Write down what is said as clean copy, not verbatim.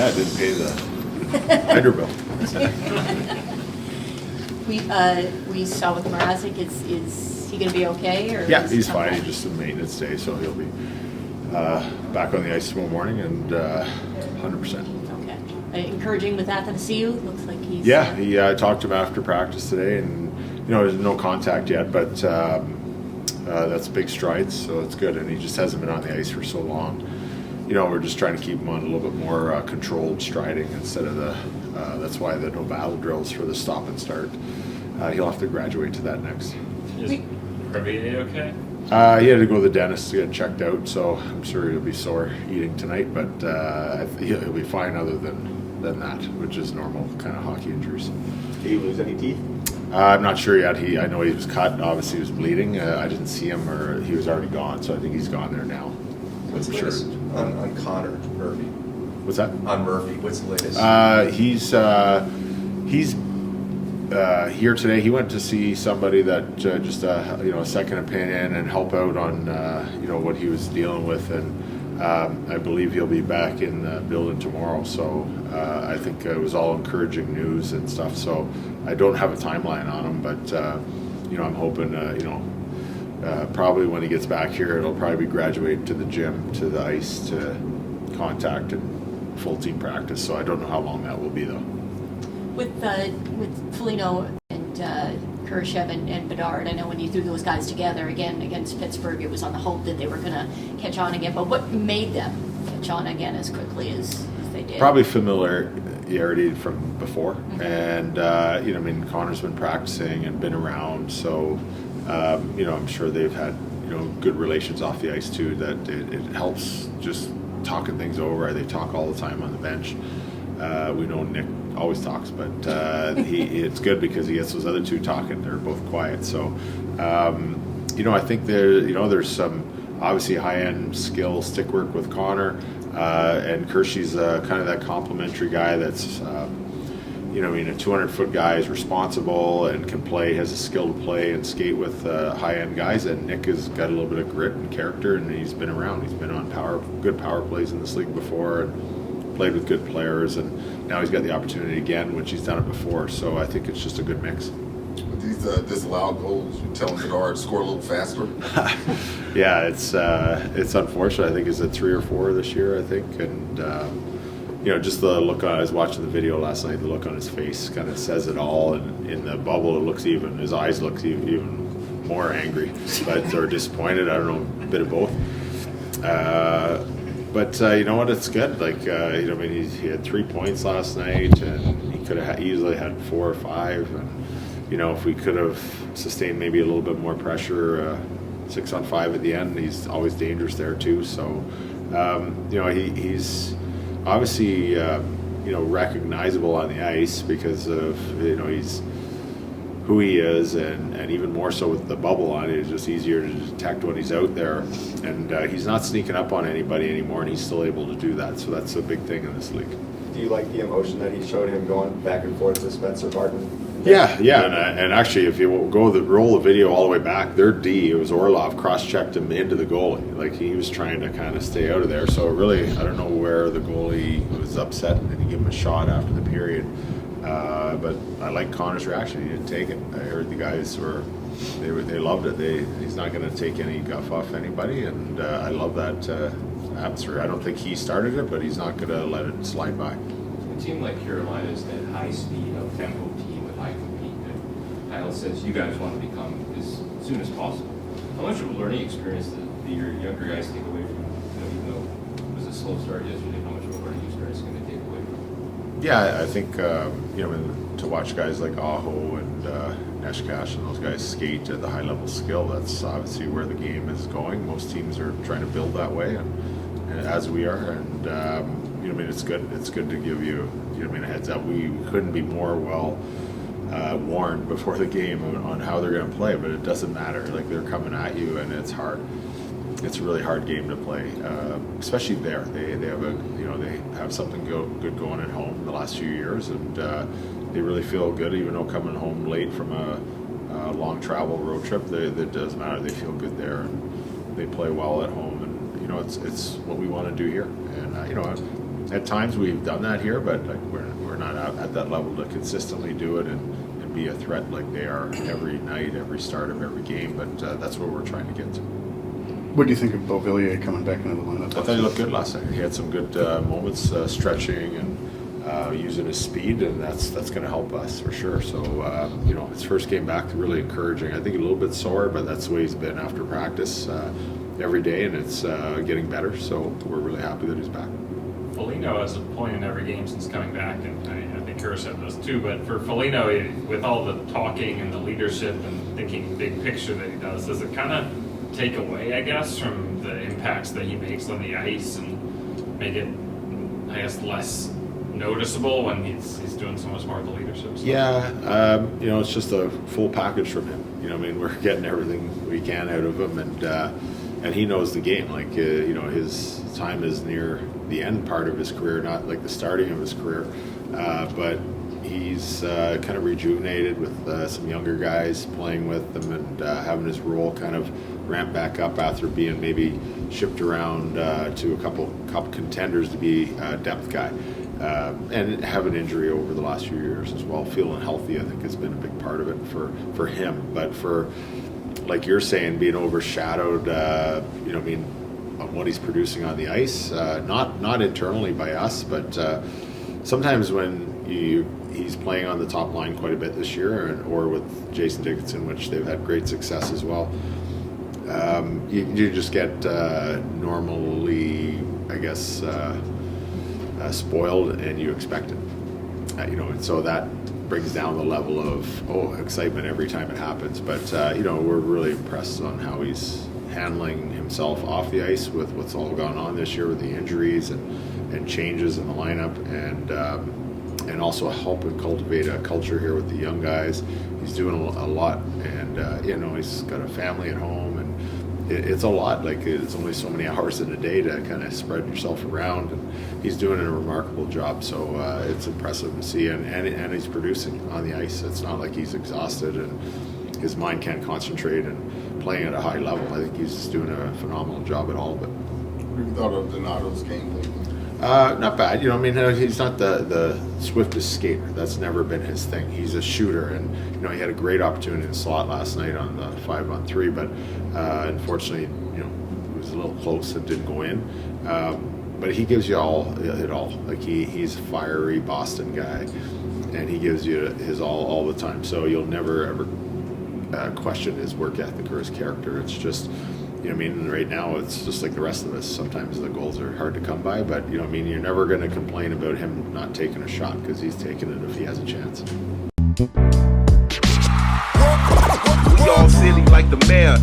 Yeah, I didn't pay the hydro bill. We saw with Mrazek, is he going to be okay? Or Yeah, he's fine. He's just a maintenance day, so he'll be back on the ice tomorrow morning and 100%. Okay. Encouraging with Athanasiou. Looks like he's. Yeah, I talked to him after practice today, and there's no contact yet, but that's big strides, so it's good. And he just hasn't been on the ice for so long. We're just trying to keep him on a little bit more controlled striding instead of the. That's why the no battle drills for the stop and start. He'll have to graduate to that next. Is Crevier okay? He had to go to the dentist to get checked out, so I'm sure he'll be sore eating tonight, but he'll be fine other than that, which is normal kind of hockey injuries. Did he lose any teeth? I'm not sure yet. I know he was cut. Obviously, he was bleeding. I didn't see him, or he was already gone, so I think he's gone there now. What's the latest on Connor Murphy? What's that? On Murphy, what's the latest? He's here today. He went to see somebody that just a second opinion and help out on what he was dealing with, and I believe he'll be back in the building tomorrow. So I think it was all encouraging news and stuff. So I don't have a timeline on him, but I'm hoping probably when he gets back here, it'll probably graduate to the gym, to the ice, to contact and full team practice. So I don't know how long that will be though. With Foligno and Kurashev and Bedard, I know when you threw those guys together again against Pittsburgh, it was on the hope that they were going to catch on again. But what made them catch on again as quickly as they did? Probably familiarity from before, and Connor's been practicing and been around, so I'm sure they've had good relations off the ice too. That it helps just talking things over. They talk all the time on the bench. We know Nick always talks, but it's good because he gets those other two talking. They're both quiet. So, I think there's some obviously high-end skill stick work with Connor, and Kershey's kind of that complimentary guy that's, a 200-foot guy is responsible and can play, has a skill to play and skate with high-end guys. And Nick has got a little bit of grit and character, and he's been around. He's been on good power plays in this league before, and played with good players, and now he's got the opportunity again, which he's done it before. So I think it's just a good mix. With these disallowed goals, you tell Bedard to score a little faster. Yeah, it's unfortunate. I think it's at 3 or 4 this year, I think, and just the look on. I was watching the video last night. The look on his face kind of says it all. And in the bubble, his eyes look even more angry, or disappointed. I don't know, a bit of both. But you know what? It's good. He had 3 points last night, and he could have easily had 4 or 5. And if we could have sustained maybe a little bit more pressure, 6 on 5 at the end, he's always dangerous there too. So, he's obviously recognizable on the ice because of he's who he is, and even more so with the bubble on it. It's just easier to detect when he's out there, and he's not sneaking up on anybody anymore, and he's still able to do that. So that's a big thing in this league. Do you like the emotion that he showed him going back and forth to Spencer Barton? Yeah, and actually, if you roll the video all the way back, their D, it was Orlov, cross-checked him into the goalie. Like, he was trying to kind of stay out of there. So really, I don't know where the goalie was upset and didn't give him a shot after the period. But I like Connor's reaction. He didn't take it. I heard the guys they loved it. He's not going to take any guff off anybody, and I love that atmosphere. I don't think he started it, but he's not going to let it slide by. A team like Carolina is that high-speed, up-tempo team with high compete that Kyle says you guys want to become as soon as possible. How much of a learning experience do your younger guys take away from, even though it was a slow start yesterday, how much of a learning experience is going to take away from it? Yeah, I think, to watch guys like Aho and Neshkash and those guys skate at the high-level skill, that's obviously where the game is going. Most teams are trying to build that way, and as we are. And, it's good. It's good to give you, a heads up. We couldn't be more well warned before the game on how they're going to play, but it doesn't matter. Like, they're coming at you, and it's hard. It's a really hard game to play, especially there. They have they have something good going at home the last few years, and they really feel good, even though coming home late from a long travel road trip. It doesn't matter. They feel good there, and they play well at home, and it's what we want to do here. And at times we've done that here, but like we're not at that level to consistently do it and be a threat like they are every night, every start of every game. But that's what we're trying to get to. What do you think of Beauvillier coming back into the lineup? I thought he looked good last night. He had some good moments stretching and using his speed, and that's going to help us for sure. So his first game back, really encouraging. I think a little bit sore, but that's the way he's been after practice every day, and it's getting better. So we're really happy that he's back. Foligno has a point in every game since coming back, and I think Kurashev does too. But for Foligno, with all the talking and the leadership and thinking big picture that he does it kind of take away, I guess, from the impacts that he makes on the ice and make it, I guess, less noticeable when he's doing so much more of the leadership stuff? Yeah, it's just a full package from him. We're getting everything we can out of him, and he knows the game. Like, his time is near the end part of his career, not like the starting of his career, but he's kind of rejuvenated with some younger guys playing with them and having his role kind of ramp back up after being maybe shipped around to a couple contenders to be a depth guy. And have an injury over the last few years as well. Feeling healthy, I think, has been a big part of it for him. But for, like you're saying, being overshadowed, on what he's producing on the ice, not internally by us, but sometimes when he's playing on the top line quite a bit this year, or with Jason Dickinson, which they've had great success as well. You just get normally, I guess, spoiled, and you expect it. And so that brings down the level of excitement every time it happens. But we're really impressed on how he's handling himself off the ice with what's all gone on this year with the injuries and changes in the lineup, and also helping cultivate a culture here with the young guys. He's doing a lot, and he's got a family at home, and it's a lot. Like, it's only so many hours in a day to kind of spread yourself around, and he's doing a remarkable job. So it's impressive to see, and he's producing on the ice. It's not like he's exhausted and his mind can't concentrate and playing at a high level. I think he's doing a phenomenal job at all of it. What have you thought of Donato's game lately? Not bad. He's not the swiftest skater. That's never been his thing. He's a shooter, and he had a great opportunity in the slot last night on the 5-on-3, but unfortunately, it was a little close and didn't go in. But he gives you it all. Like, he's a fiery Boston guy, and he gives you his all the time. So you'll never ever question his work ethic or his character. It's just, right now it's just like the rest of us. Sometimes the goals are hard to come by, but you're never going to complain about him not taking a shot, because he's taking it if he has a chance. We all silly like the mayor.